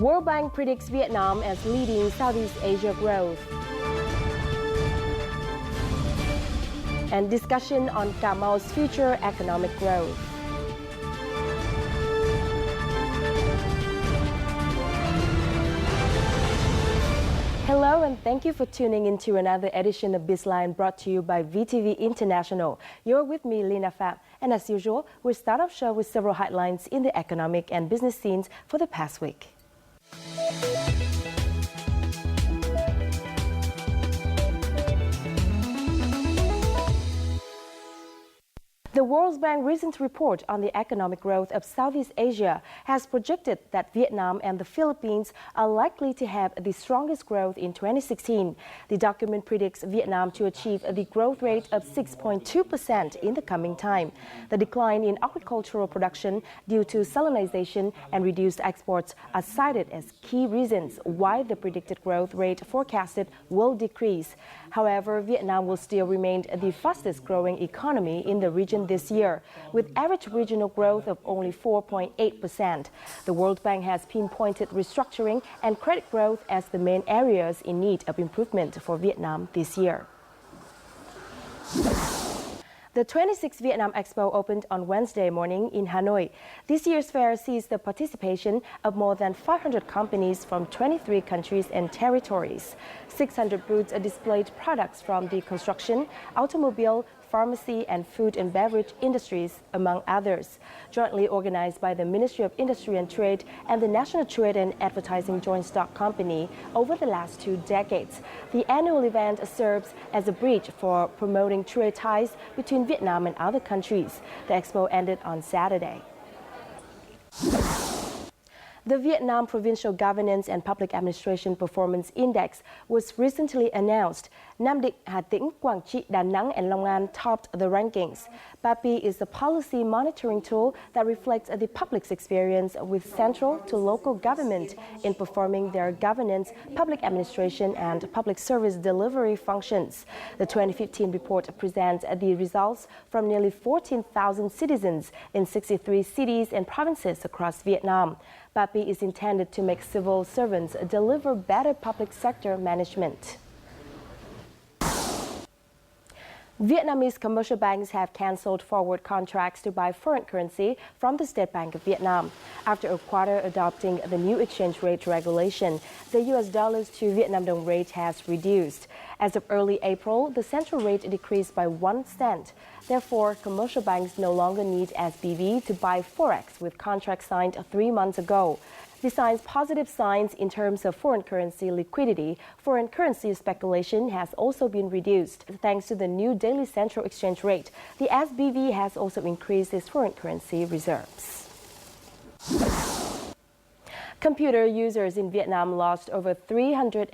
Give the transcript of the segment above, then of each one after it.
World Bank predicts Vietnam as leading Southeast Asia growth. And discussion on Cà Mau's future economic growth. Hello and thank you for tuning into another edition of Bizline brought to you by VTV International. You're with me, Lina Pham, and as usual, we'll start off show with several headlines in the economic and business scenes for the past week. The World Bank recent report on the economic growth of Southeast Asia has projected that Vietnam and the Philippines are likely to have the strongest growth in 2016. The document predicts Vietnam to achieve the growth rate of 6.2% in the coming time. The decline in agricultural production due to salinization and reduced exports are cited as key reasons why the predicted growth rate forecasted will decrease. However, Vietnam will still remain the fastest growing economy in the region this year, with average regional growth of only 4.8%. The World Bank has pinpointed restructuring and credit growth as the main areas in need of improvement for Vietnam this year. The 26th Vietnam Expo opened on Wednesday morning in Hanoi. This year's fair sees the participation of more than 500 companies from 23 countries and territories. 600 booths displayed products from the construction, automobile, pharmacy and food and beverage industries, among others. Jointly organized by the Ministry of Industry and Trade and the National Trade and Advertising Joint Stock Company over the last 2 decades, the annual event serves as a bridge for promoting trade ties between Vietnam and other countries. The expo ended on Saturday. The Vietnam Provincial Governance and Public Administration Performance Index was recently announced. Nam Định, Hà Tĩnh, Quảng Trị, Đà Nẵng, and Long An topped the rankings. PAPI is a policy monitoring tool that reflects the public's experience with central to local government in performing their governance, public administration, and public service delivery functions. The 2015 report presents the results from nearly 14,000 citizens in 63 cities and provinces across Vietnam. PAPI is intended to make civil servants deliver better public sector management. Vietnamese commercial banks have cancelled forward contracts to buy foreign currency from the State Bank of Vietnam. After a quarter adopting the new exchange rate regulation, the US dollars to Vietnam dong rate has reduced. As of early April, the central rate decreased by 1 cent. Therefore, commercial banks no longer need SBV to buy forex with contracts signed 3 months ago. Besides positive signs in terms of foreign currency liquidity, foreign currency speculation has also been reduced. Thanks to the new daily central exchange rate, the SBV has also increased its foreign currency reserves. Computer users in Vietnam lost over $390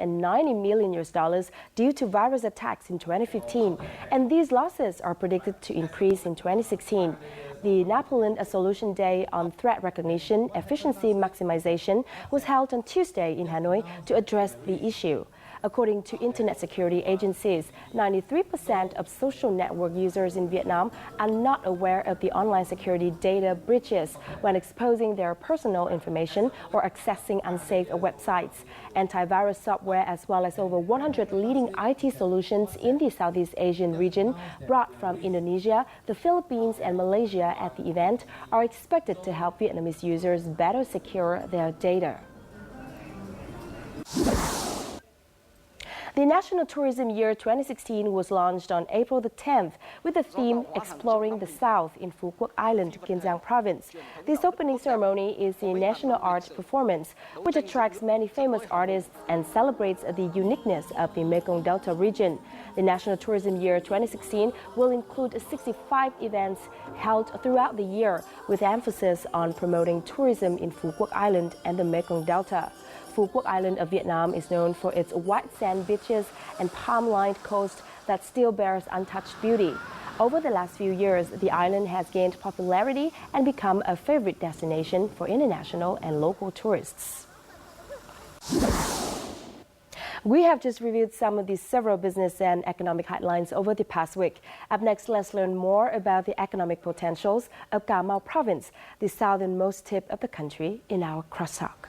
million due to virus attacks in 2015, and these losses are predicted to increase in 2016. The Napoleon Solution Day on Threat Recognition Efficiency Maximization was held on Tuesday in Hanoi to address the issue. According to internet security agencies, 93% of social network users in Vietnam are not aware of the online security data breaches when exposing their personal information or accessing unsafe websites. Antivirus software, as well as over 100 leading IT solutions in the Southeast Asian region brought from Indonesia, the Philippines, and Malaysia at the event, are expected to help Vietnamese users better secure their data. The National Tourism Year 2016 was launched on April the 10th with the theme Exploring the South in Phu Quoc Island, Kiên Giang Province. This opening ceremony is a national art performance which attracts many famous artists and celebrates the uniqueness of the Mekong Delta region. The National Tourism Year 2016 will include 65 events held throughout the year with emphasis on promoting tourism in Phu Quoc Island and the Mekong Delta. Phu Quoc Island of Vietnam is known for its white sand beaches and palm-lined coast that still bears untouched beauty. Over the last few years, the island has gained popularity and become a favorite destination for international and local tourists. We have just reviewed some of the several business and economic headlines over the past week. Up next, let's learn more about the economic potentials of Cà Mau Province, the southernmost tip of the country, in our crosstalk.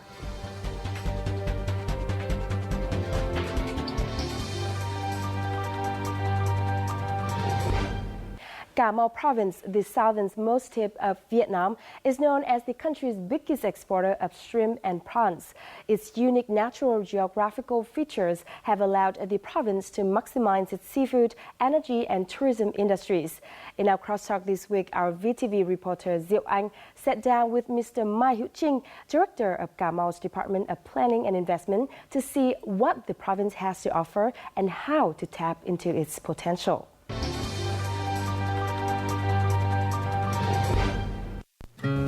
Cà Mau province, the southernmost tip of Vietnam, is known as the country's biggest exporter of shrimp and prawns. Its unique natural geographical features have allowed the province to maximize its seafood, energy and tourism industries. In our crosstalk this week, our VTV reporter Diệu Anh sat down with Mr. Mai Hữu Trinh, director of Cà Mau's Department of Planning and Investment, to see what the province has to offer and how to tap into its potential.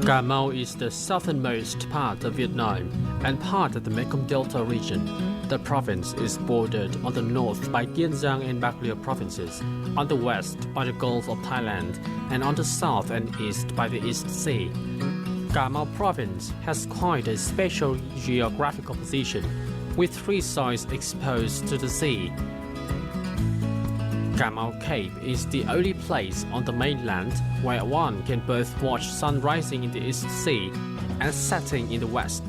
Cà Mau is the southernmost part of Vietnam and part of the Mekong Delta region. The province is bordered on the north by Kiên Giang and Bạc Liêu provinces, on the west by the Gulf of Thailand, and on the south and east by the East Sea. Cà Mau province has quite a special geographical position, with three sides exposed to the sea. Cà Mau Cape is the only place on the mainland where one can both watch sun rising in the East Sea and setting in the west.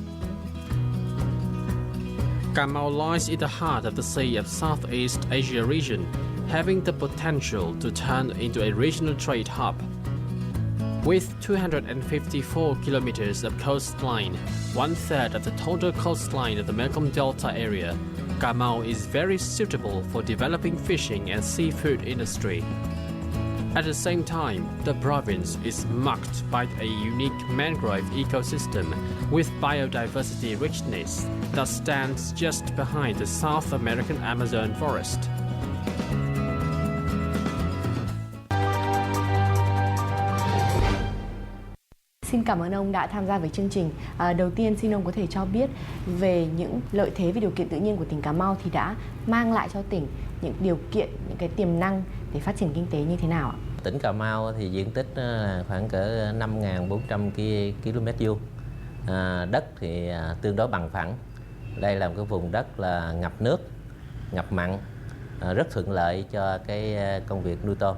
Cà Mau lies in the heart of the Sea of Southeast Asia region, having the potential to turn into a regional trade hub. With 254 kilometers of coastline, one-third of the total coastline of the Mekong Delta area, Cà Mau is very suitable for developing fishing and seafood industry. At the same time, the province is marked by a unique mangrove ecosystem with biodiversity richness that stands just behind the South American Amazon forest. Xin cảm ơn ông đã tham gia với chương trình. Đầu tiên xin ông có thể cho biết về những lợi thế về điều kiện tự nhiên của tỉnh Cà Mau thì đã mang lại cho tỉnh những điều kiện, những cái tiềm năng để phát triển kinh tế như thế nào ạ? Tỉnh Cà Mau thì diện tích là khoảng cỡ 5.400 km vuông. Đất thì tương đối bằng phẳng. Đây là một cái vùng đất là ngập nước, ngập mặn, rất thuận lợi cho cái công việc nuôi tôm.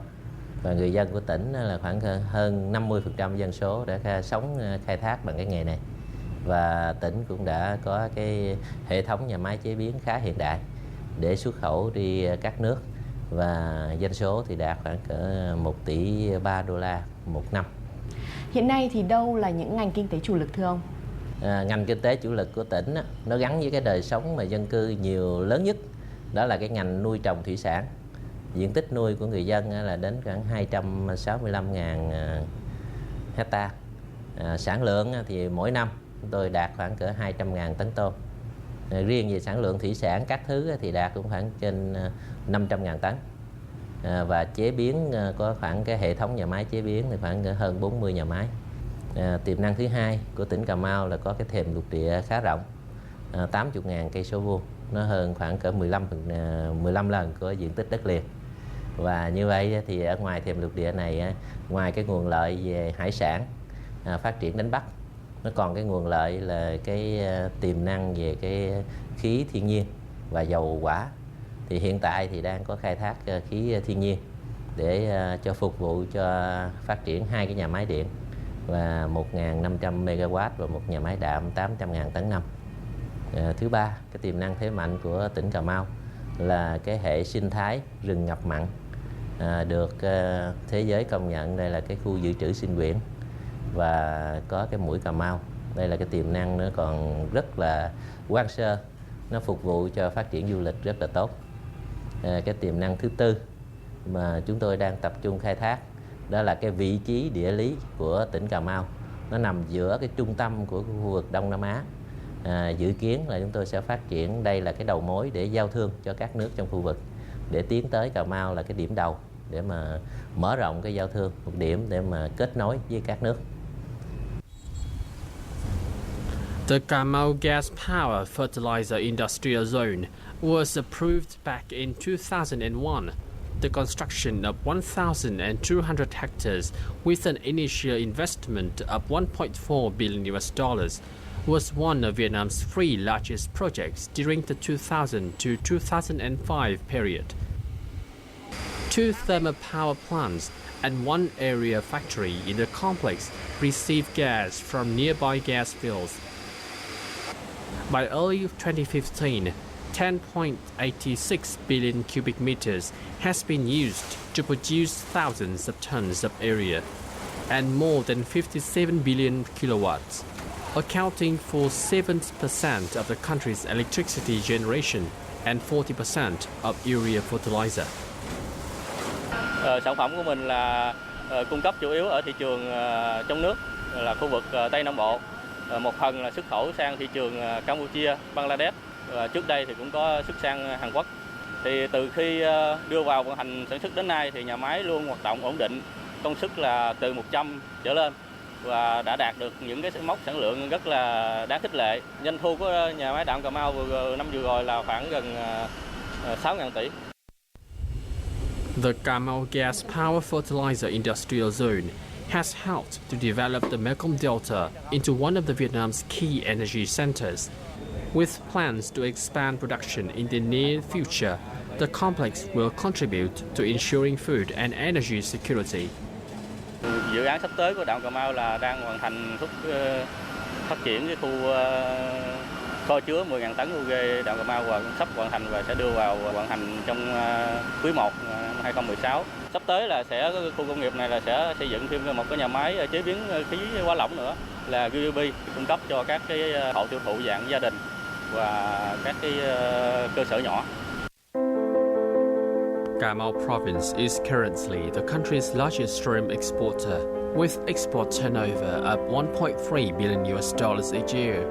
Và người dân của tỉnh là khoảng hơn 50% dân số đã sống khai thác bằng cái nghề này. Và tỉnh cũng đã có cái hệ thống nhà máy chế biến khá hiện đại để xuất khẩu đi các nước. Và doanh số thì đạt khoảng cỡ 1 tỷ 3 đô la một năm. Hiện nay thì đâu là những ngành kinh tế chủ lực thưa ông? Ngành kinh tế chủ lực của tỉnh nó gắn với cái đời sống mà dân cư nhiều lớn nhất. Đó là cái ngành nuôi trồng thủy sản. Diện tích nuôi của người dân là đến khoảng 265.000 hectare. Sản lượng thì mỗi năm chúng tôi đạt khoảng cỡ 200.000 tấn tôm. Riêng về sản lượng thủy sản các thứ thì đạt cũng khoảng trên 500.000 tấn. Và chế biến có khoảng cái hệ thống nhà máy chế biến thì khoảng hơn 40 nhà máy. Tiềm năng thứ hai của tỉnh Cà Mau là có cái thềm lục địa khá rộng, 80.000 cây số vuông, nó hơn khoảng cỡ 15 lần của diện tích đất liền. Và như vậy thì ở ngoài thềm lục địa này, ngoài cái nguồn lợi về hải sản, phát triển đánh bắt, nó còn cái nguồn lợi là cái tiềm năng về cái khí thiên nhiên và dầu hỏa. Thì hiện tại thì đang có khai thác khí thiên nhiên để cho phục vụ cho phát triển 2 cái nhà máy điện và 1.500 MW và một nhà máy đạm 800.000 tấn năm. Thứ ba, cái tiềm năng thế mạnh của tỉnh Cà Mau là cái hệ sinh thái rừng ngập mặn được thế giới công nhận đây là cái khu dự trữ sinh quyển và có cái mũi Cà Mau. Đây là cái tiềm năng nó còn rất là hoang sơ, nó phục vụ cho phát triển du lịch rất là tốt. Cái tiềm năng thứ tư mà chúng tôi đang tập trung khai thác đó là cái vị trí địa lý của tỉnh Cà Mau. Nó nằm giữa cái trung tâm của khu vực Đông Nam Á. Dự kiến là chúng tôi sẽ phát triển đây là cái đầu mối để giao thương cho các nước trong khu vực, để tiến tới Cà Mau là cái điểm đầu để mà mở rộng cái giao thương, một điểm để mà kết nối với các nước. The Cà Mau Gas Power Fertilizer Industrial Zone was approved back in 2001. The construction of 1,200 hectares with an initial investment of $1.4 billion was one of Vietnam's 3 largest projects during the 2000 to 2005 period. 2 thermal power plants and 1 area factory in the complex receive gas from nearby gas fields. By early 2015, 10.86 billion cubic meters has been used to produce thousands of tons of area and more than 57 billion kilowatts, accounting for 7% of the country's electricity generation and 40% of urea fertilizer. Sản phẩm của mình là cung cấp chủ yếu ở thị trường trong nước là khu vực Tây Nam Bộ. Một phần là xuất khẩu sang thị trường Campuchia, Bangladesh. Trước đây thì cũng có xuất sang Hàn Quốc. Thì từ khi đưa vào vận hành sản xuất đến nay thì nhà máy luôn hoạt động ổn định, công suất là từ 100 trở lên và đã đạt được những cái mốc sản lượng rất là đáng khích lệ. Doanh thu của nhà máy đạm Cà Mau năm vừa rồi là khoảng gần 6.000 tỷ. The Cà Mau Gas Power Fertilizer Industrial Zone has helped to develop the Mekong Delta into one of the Vietnam's key energy centers. With plans to expand production in the near future, the complex will contribute to ensuring food and energy security. Dự án sắp tới của đạm Cà Mau là đang hoàn thành phát triển cái khu kho chứa 10.000 tấn UG đạm Cà Mau và sắp hoàn thành và sẽ đưa vào vận hành trong quý 1 năm 2016. Sắp tới là khu công nghiệp này là sẽ xây dựng thêm một cái nhà máy chế biến khí hóa lỏng nữa là GUB, cung cấp cho các cái hộ tiêu thụ dạng gia đình và các cái cơ sở nhỏ. Cà Mau province is currently the country's largest shrimp exporter, with export turnover of $1.3 billion each year.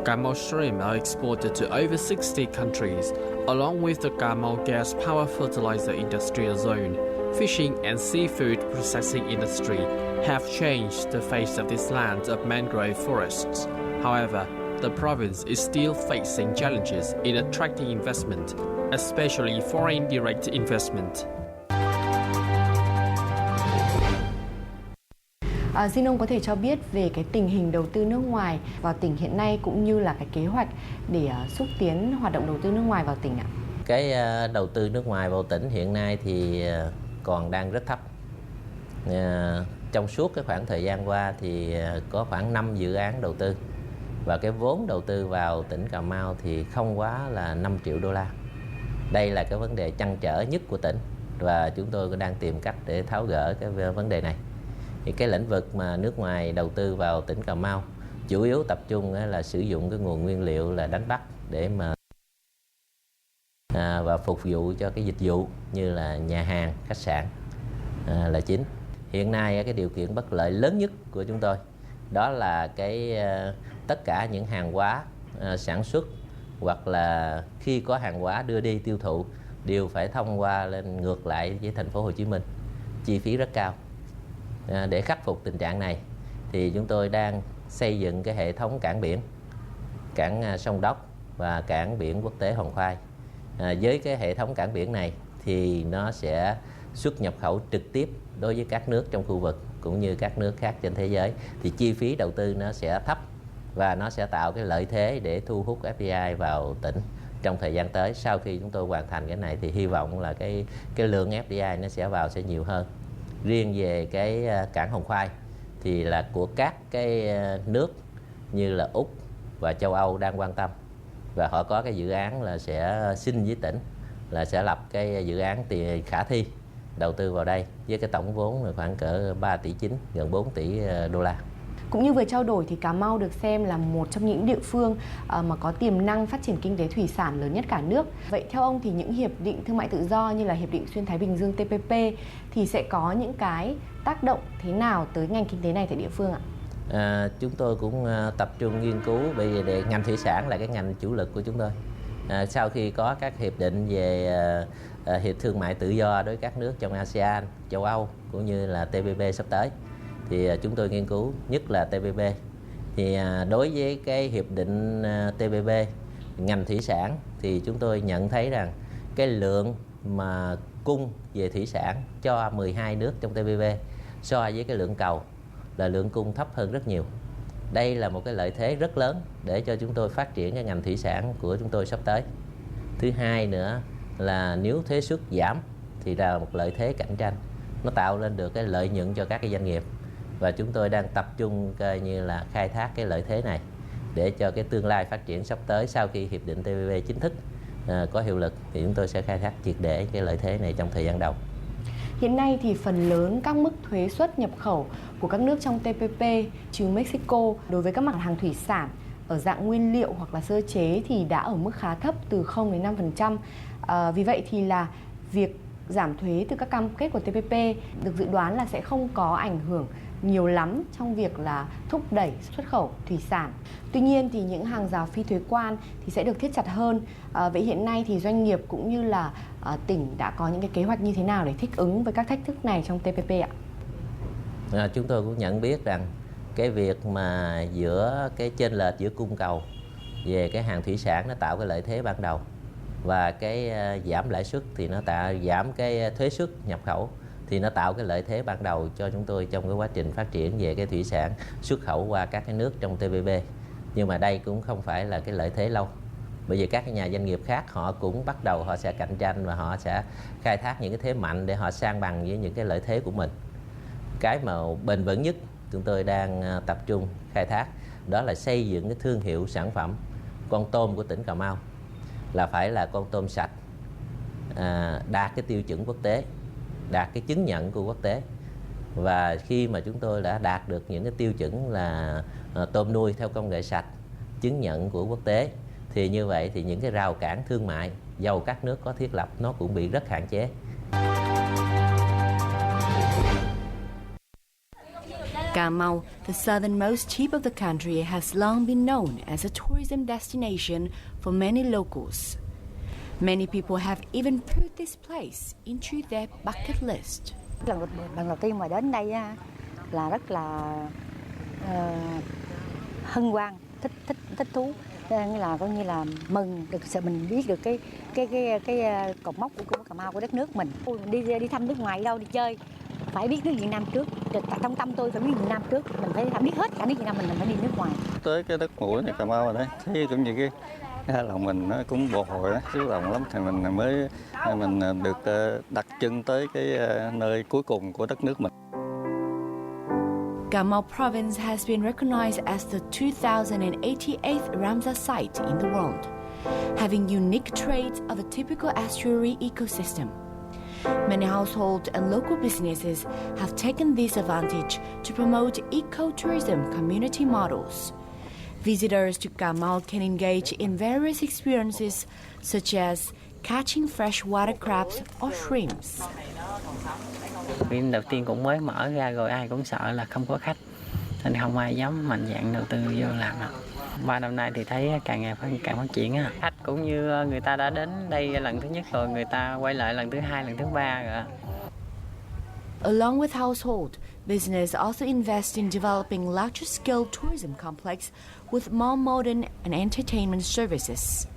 Cà Mau shrimp are exported to over 60 countries, along with the Cà Mau Gas Power Fertilizer Industrial Zone. Fishing and seafood processing industry have changed the face of this land of mangrove forests. However, the province is still facing challenges in attracting investment, especially foreign direct investment. Xin ông có thể cho biết về cái tình hình đầu tư nước ngoài vào tỉnh hiện nay cũng như là cái kế hoạch để xúc tiến hoạt động đầu tư nước ngoài vào tỉnh ạ? Cái đầu tư nước ngoài vào tỉnh hiện nay thì còn đang rất thấp. Trong suốt cái khoảng thời gian qua thì có khoảng 5 dự án đầu tư và cái vốn đầu tư vào tỉnh Cà Mau thì không quá là 5 triệu đô la. Đây là cái vấn đề trăn trở nhất của tỉnh và chúng tôi cũng đang tìm cách để tháo gỡ cái vấn đề này. Thì cái lĩnh vực mà nước ngoài đầu tư vào tỉnh Cà Mau chủ yếu tập trung là sử dụng cái nguồn nguyên liệu là đánh bắt để mà và phục vụ cho cái dịch vụ như là nhà hàng, khách sạn là chính. Hiện nay cái điều kiện bất lợi lớn nhất của chúng tôi đó là tất cả những hàng hóa sản xuất hoặc là khi có hàng hóa đưa đi tiêu thụ đều phải thông qua lên ngược lại với thành phố Hồ Chí Minh, chi phí rất cao. Để khắc phục tình trạng này thì chúng tôi đang xây dựng cái hệ thống cảng biển, cảng Sông Đốc và cảng biển quốc tế Hòn Khoai. Với cái hệ thống cảng biển này thì nó sẽ xuất nhập khẩu trực tiếp đối với các nước trong khu vực cũng như các nước khác trên thế giới, thì chi phí đầu tư nó sẽ thấp và nó sẽ tạo cái lợi thế để thu hút FDI vào tỉnh trong thời gian tới. Sau khi chúng tôi hoàn thành cái này thì hy vọng là cái lượng FDI nó sẽ vào sẽ nhiều hơn. Riêng về cái cảng Hòn Khoai thì là của các cái nước như là Úc và châu Âu đang quan tâm và họ có cái dự án là sẽ xin với tỉnh là sẽ lập cái dự án khả thi đầu tư vào đây với cái tổng vốn là khoảng cỡ 3 tỷ 9, gần 4 tỷ đô la. Cũng như vừa trao đổi thì Cà Mau được xem là một trong những địa phương mà có tiềm năng phát triển kinh tế thủy sản lớn nhất cả nước. Vậy theo ông thì những hiệp định thương mại tự do như là Hiệp định Xuyên Thái Bình Dương TPP thì sẽ có những cái tác động thế nào tới ngành kinh tế này tại địa phương ạ? Chúng tôi cũng tập trung nghiên cứu bởi vì để ngành thủy sản là cái ngành chủ lực của chúng tôi. Sau khi có các hiệp định về hiệp thương mại tự do đối với các nước trong ASEAN, châu Âu cũng như là TPP sắp tới thì chúng tôi nghiên cứu nhất là TPP. Thì đối với cái hiệp định TPP ngành thủy sản thì chúng tôi nhận thấy rằng cái lượng mà cung về thủy sản cho 12 nước trong TPP so với cái lượng cầu là lượng cung thấp hơn rất nhiều. Đây là một cái lợi thế rất lớn để cho chúng tôi phát triển cái ngành thủy sản của chúng tôi sắp tới. Thứ hai nữa là nếu thuế suất giảm thì là một lợi thế cạnh tranh, nó tạo lên được cái lợi nhuận cho các cái doanh nghiệp và chúng tôi đang tập trung coi như là khai thác cái lợi thế này để cho cái tương lai phát triển sắp tới sau khi hiệp định TPP chính thức có hiệu lực thì chúng tôi sẽ khai thác triệt để cái lợi thế này trong thời gian đầu. Hiện nay thì phần lớn các mức thuế suất nhập khẩu của các nước trong TPP trừ Mexico đối với các mặt hàng thủy sản ở dạng nguyên liệu hoặc là sơ chế thì đã ở mức khá thấp từ 0 đến 5%. Vì vậy thì là việc giảm thuế từ các cam kết của TPP được dự đoán là sẽ không có ảnh hưởng nhiều lắm trong việc là thúc đẩy xuất khẩu thủy sản. Tuy nhiên thì những hàng rào phi thuế quan thì sẽ được thắt chặt hơn. Vậy hiện nay thì doanh nghiệp cũng như là tỉnh đã có những cái kế hoạch như thế nào để thích ứng với các thách thức này trong TPP ạ? Chúng tôi cũng nhận biết rằng cái việc mà giữa cái chênh lệch giữa cung cầu về cái hàng thủy sản nó tạo cái lợi thế ban đầu, và cái giảm lãi suất thì nó giảm cái thuế suất nhập khẩu thì nó tạo cái lợi thế ban đầu cho chúng tôi trong cái quá trình phát triển về cái thủy sản xuất khẩu qua các cái nước trong TPP. Nhưng mà đây cũng không phải là cái lợi thế lâu, bởi vì các cái nhà doanh nghiệp khác họ cũng bắt đầu họ sẽ cạnh tranh và họ sẽ khai thác những cái thế mạnh để họ san bằng với những cái lợi thế của mình. Cái mà bền vững nhất chúng tôi đang tập trung khai thác đó là xây dựng cái thương hiệu sản phẩm con tôm của tỉnh Cà Mau là phải là con tôm sạch, đạt cái tiêu chuẩn quốc tế, đạt cái chứng nhận của quốc tế. Và khi mà chúng tôi đã đạt được những cái tiêu chuẩn là tôm nuôi theo công nghệ sạch, chứng nhận của quốc tế, thì như vậy thì những cái rào cản thương mại dầu các nước có thiết lập nó cũng bị rất hạn chế. Cà Mau, the southernmost tip of the country, has long been known as a tourism destination for many locals. Many people have even put this place into their bucket list. Lần đầu tiên mà đến đây là rất là hân hoan, thích thú, nên là coi như là mừng được sự mình biết được cái cột mốc của Cà Mau, của đất nước mình. Đi thăm nước ngoài đâu đi chơi phải biết nước Việt Nam trước, trong tâm tôi phải biết Việt Nam trước, mình phải biết hết cả nước Việt Nam mình phải đi nước ngoài. Tới cái đất mũi này Cà Mau rồi đấy, thấy cũng như cái lòng mình nó cũng bồi hồi đó, xúc động lắm, thì mình được đặt chân tới cái nơi cuối cùng của đất nước mình. Cà Mau province has been recognized as the 2088th Ramsar site in the world, having unique traits of a typical estuary ecosystem. Many households and local businesses have taken this advantage to promote ecotourism community models. Visitors to Cà Mau can engage in various experiences such as catching freshwater crabs or shrimps. Phim đầu tiên cũng mới mở ra rồi ai cũng sợ là không có khách, nên không ai dám mạnh dạn đầu tư vô làm đâu. 3 năm nay thì thấy càng ngày càng phát triển á. Khách cũng như người ta đã đến đây lần thứ nhất rồi, người ta quay lại lần thứ 2, lần thứ 3 rồi. Along with household, business also invest in developing larger-scale tourism complex with more modern and entertainment services.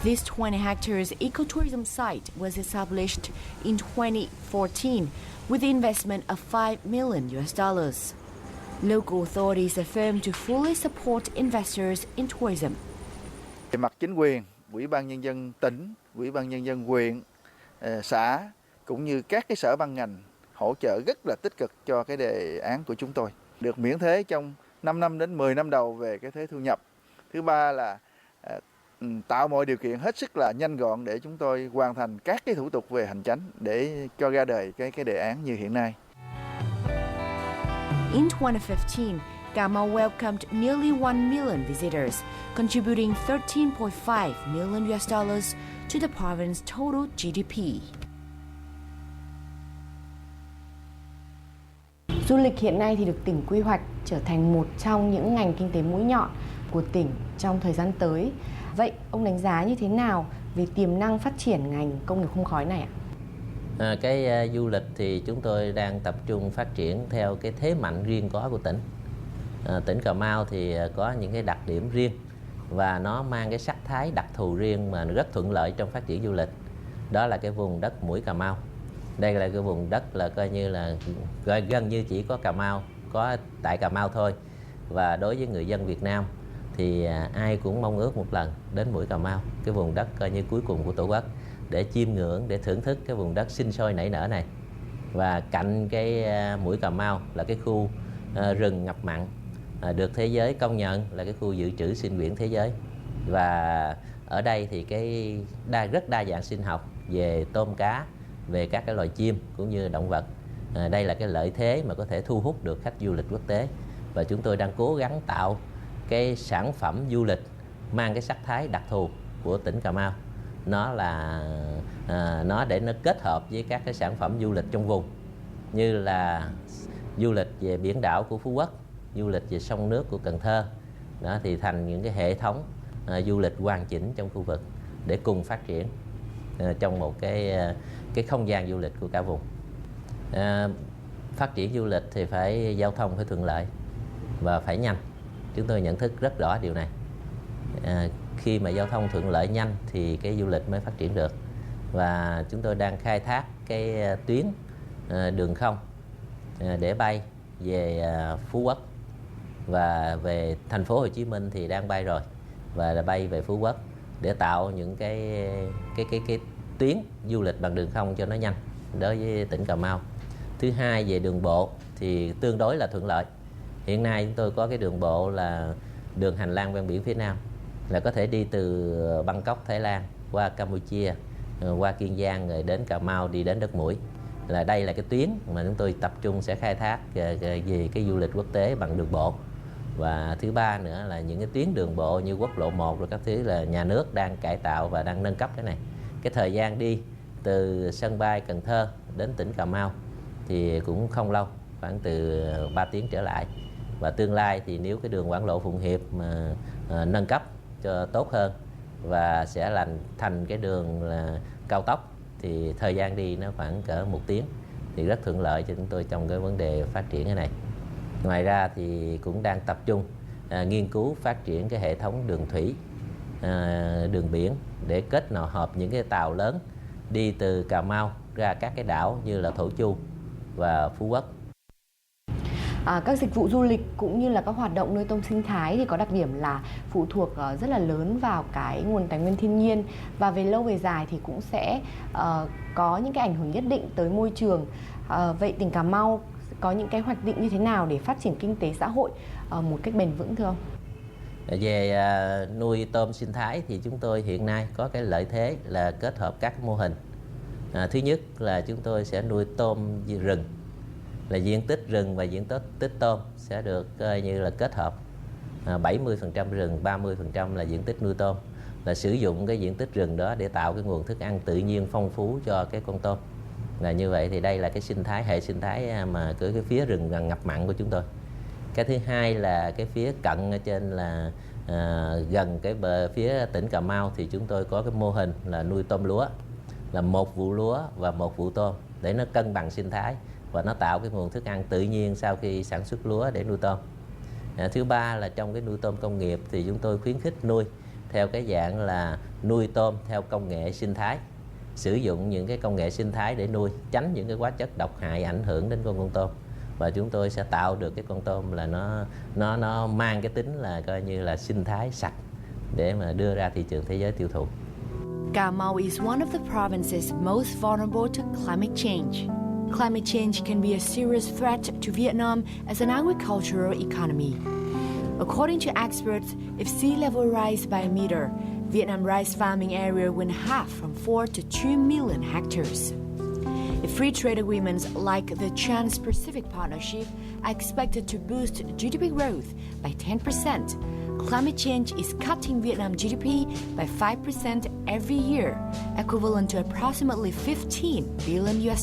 This 20 hectares ecotourism site was established in 2014 with the investment of $5 million. Local authorities affirm to fully support investors in tourism. Về mặt chính quyền, Ủy ban Nhân dân tỉnh, Ủy ban Nhân dân huyện, xã cũng như các cái sở ban ngành hỗ trợ rất là tích cực cho cái đề án của chúng tôi. Được miễn thuế trong 5 năm đến 10 năm đầu về cái thuế thu nhập. Thứ ba là tạo mọi điều kiện hết sức là nhanh gọn để chúng tôi hoàn thành các cái thủ tục về hành chánh để cho ra đời cái đề án như hiện nay. In 2015, Cà Mau welcomed nearly 1 million visitors, contributing $13.5 million to the province's total GDP. Du lịch hiện nay thì được tỉnh quy hoạch trở thành một trong những ngành kinh tế mũi nhọn của tỉnh trong thời gian tới. Vậy ông đánh giá như thế nào về tiềm năng phát triển ngành công nghiệp không khói này ạ? Cái du lịch thì chúng tôi đang tập trung phát triển theo cái thế mạnh riêng có của tỉnh. Tỉnh Cà Mau thì có những cái đặc điểm riêng và nó mang cái sắc thái đặc thù riêng mà rất thuận lợi trong phát triển du lịch. Đó là cái vùng đất mũi Cà Mau. Đây là cái vùng đất là coi như là gần như chỉ có Cà Mau, có tại Cà Mau thôi. Và đối với người dân Việt Nam thì ai cũng mong ước một lần đến mũi Cà Mau, cái vùng đất coi như cuối cùng của Tổ quốc, để chiêm ngưỡng, để thưởng thức cái vùng đất sinh sôi nảy nở này. Và cạnh cái mũi Cà Mau là cái khu rừng ngập mặn được thế giới công nhận là cái khu dự trữ sinh quyển thế giới. Và ở đây thì rất đa dạng sinh học về tôm cá, về các cái loài chim cũng như động vật. Đây là cái lợi thế mà có thể thu hút được khách du lịch quốc tế, và chúng tôi đang cố gắng tạo cái sản phẩm du lịch mang cái sắc thái đặc thù của tỉnh Cà Mau. Nó để nó kết hợp với các cái sản phẩm du lịch trong vùng, như là du lịch về biển đảo của Phú Quốc, du lịch về sông nước của Cần Thơ. Đó thì thành những cái hệ thống du lịch hoàn chỉnh trong khu vực để cùng phát triển trong một cái không gian du lịch của cả vùng. Phát triển du lịch thì giao thông phải thuận lợi và phải nhanh. Chúng tôi nhận thức rất rõ điều này. Khi mà giao thông thuận lợi nhanh thì cái du lịch mới phát triển được. Và chúng tôi đang khai thác cái tuyến đường không để bay về Phú Quốc, và về thành phố Hồ Chí Minh thì đang bay rồi, và là bay về Phú Quốc để tạo những cái tuyến du lịch bằng đường không cho nó nhanh đối với tỉnh Cà Mau. Thứ hai, về đường bộ thì tương đối là thuận lợi. Hiện nay chúng tôi có cái đường bộ là đường hành lang ven biển phía Nam, là có thể đi từ Bangkok, Thái Lan, qua Campuchia, qua Kiên Giang, rồi đến Cà Mau, đi đến đất Mũi. Đây là cái tuyến mà chúng tôi tập trung sẽ khai thác về cái du lịch quốc tế bằng đường bộ. Và thứ ba nữa là những cái tuyến đường bộ như quốc lộ 1 rồi các thứ là nhà nước đang cải tạo và đang nâng cấp cái này. Cái thời gian đi từ sân bay Cần Thơ đến tỉnh Cà Mau thì cũng không lâu, khoảng từ 3 tiếng trở lại. Và tương lai thì nếu cái đường Quảng Lộ Phụng Hiệp mà nâng cấp cho tốt hơn và sẽ thành cái đường là cao tốc thì thời gian đi nó khoảng cỡ 1 tiếng, thì rất thuận lợi cho chúng tôi trong cái vấn đề phát triển cái này. Ngoài ra thì cũng đang tập trung nghiên cứu phát triển cái hệ thống đường thủy, đường biển để kết hợp những cái tàu lớn đi từ Cà Mau ra các cái đảo như là Thổ Chu và Phú Quốc. Các dịch vụ du lịch cũng như là các hoạt động nuôi tôm sinh thái thì có đặc điểm là phụ thuộc rất là lớn vào cái nguồn tài nguyên thiên nhiên, và về lâu về dài thì cũng sẽ có những cái ảnh hưởng nhất định tới môi trường. Vậy tỉnh Cà Mau có những cái hoạch định như thế nào để phát triển kinh tế xã hội một cách bền vững thưa ông? Về nuôi tôm sinh thái thì chúng tôi hiện nay có cái lợi thế là kết hợp các mô hình. Thứ nhất là chúng tôi sẽ nuôi tôm rừng, là diện tích rừng và diện tích tôm sẽ được coi như là kết hợp 70% rừng, 30% là diện tích nuôi tôm, là sử dụng cái diện tích rừng đó để tạo cái nguồn thức ăn tự nhiên phong phú cho cái con tôm. Là như vậy thì đây là cái hệ sinh thái mà cái phía rừng gần ngập mặn của chúng tôi. Cái thứ hai là cái phía cận ở trên là gần cái bờ phía tỉnh Cà Mau thì chúng tôi có cái mô hình là nuôi tôm lúa, là 1 vụ lúa và 1 vụ tôm để nó cân bằng sinh thái và nó tạo cái nguồn thức ăn tự nhiên sau khi sản xuất lúa để nuôi tôm. Thứ ba là trong cái nuôi tôm công nghiệp thì chúng tôi khuyến khích nuôi theo cái dạng là nuôi tôm theo công nghệ sinh thái, sử dụng những cái công nghệ sinh thái để nuôi, tránh những cái hóa chất độc hại ảnh hưởng đến con tôm, và chúng tôi sẽ tạo được cái con tôm là nó mang cái tính là coi như là sinh thái sạch để mà đưa ra thị trường thế giới tiêu thụ. Cà Mau is one of the provinces most vulnerable to climate change. Climate change can be a serious threat to Vietnam as an agricultural economy. According to experts, if sea level rise by a meter, Vietnam rice farming area will halve from 4 to 2 million hectares. If free trade agreements like the Trans-Pacific Partnership are expected to boost GDP growth by 10%, climate change is cutting Vietnam GDP by 5% every year, equivalent to approximately $15 billion.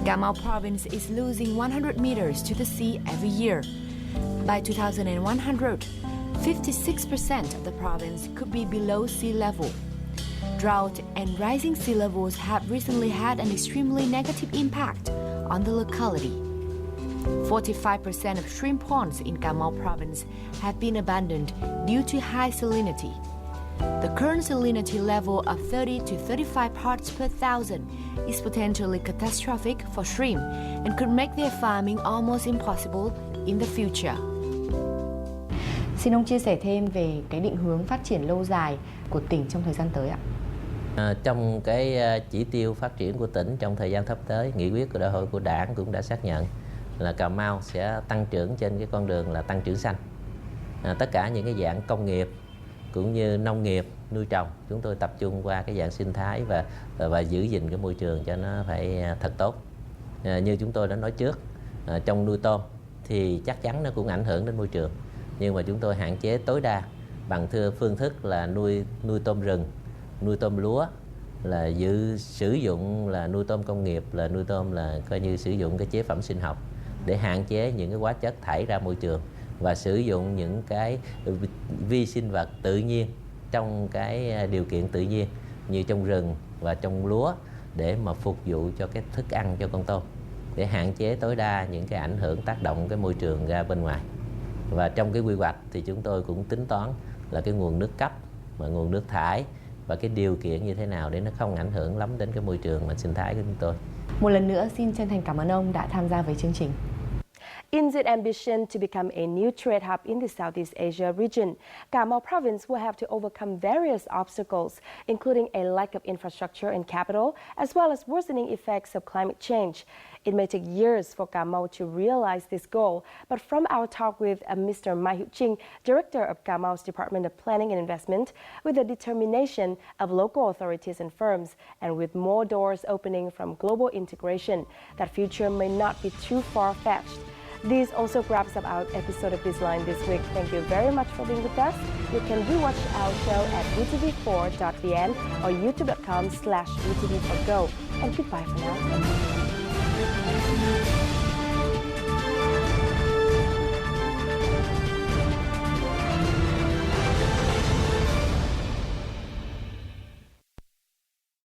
Cà Mau province is losing 100 meters to the sea every year. By 2100, 56% of the province could be below sea level. Drought and rising sea levels have recently had an extremely negative impact on the locality. 45% of shrimp ponds in Cà Mau province have been abandoned due to high salinity. The current salinity level of 30 to 35 parts per thousand is potentially catastrophic for shrimp and could make their farming almost impossible in the future. Xin ông chia sẻ thêm về cái định hướng phát triển lâu dài của tỉnh trong thời gian tới ạ. Trong cái chỉ tiêu phát triển của tỉnh trong thời gian sắp tới, nghị quyết của Đại hội của Đảng cũng đã xác nhận là Cà Mau sẽ tăng trưởng trên cái con đường là tăng trưởng xanh. Tất cả những cái dạng công nghiệp cũng như nông nghiệp, nuôi trồng. Chúng tôi tập trung qua cái dạng sinh thái và giữ gìn cái môi trường cho nó phải thật tốt. Như chúng tôi đã nói trước, trong nuôi tôm thì chắc chắn nó cũng ảnh hưởng đến môi trường, nhưng mà chúng tôi hạn chế tối đa bằng phương thức là nuôi tôm rừng, nuôi tôm lúa, là sử dụng là nuôi tôm công nghiệp, là nuôi tôm là coi như sử dụng cái chế phẩm sinh học để hạn chế những cái hóa chất thải ra môi trường, và sử dụng những cái vi sinh vật tự nhiên trong cái điều kiện tự nhiên như trong rừng và trong lúa để mà phục vụ cho cái thức ăn cho con tôm, để hạn chế tối đa những cái ảnh hưởng tác động cái môi trường ra bên ngoài. Và trong cái quy hoạch thì chúng tôi cũng tính toán là cái nguồn nước cấp và nguồn nước thải và cái điều kiện như thế nào để nó không ảnh hưởng lắm đến cái môi trường và sinh thái của chúng tôi. Một lần nữa xin chân thành cảm ơn ông đã tham gia với chương trình. In its ambition to become a new trade hub in the Southeast Asia region, Cà Mau province will have to overcome various obstacles, including a lack of infrastructure and capital, as well as worsening effects of climate change. It may take years for Cà Mau to realize this goal, but from our talk with Mr. Mai Hữu Trinh, Director of Cà Mau's Department of Planning and Investment, with the determination of local authorities and firms, and with more doors opening from global integration, that future may not be too far-fetched. This also wraps up our episode of Bizline this week. Thank you very much for being with us. You can rewatch our show at vtv4.vn or youtube.com/vtv4go. And goodbye for now.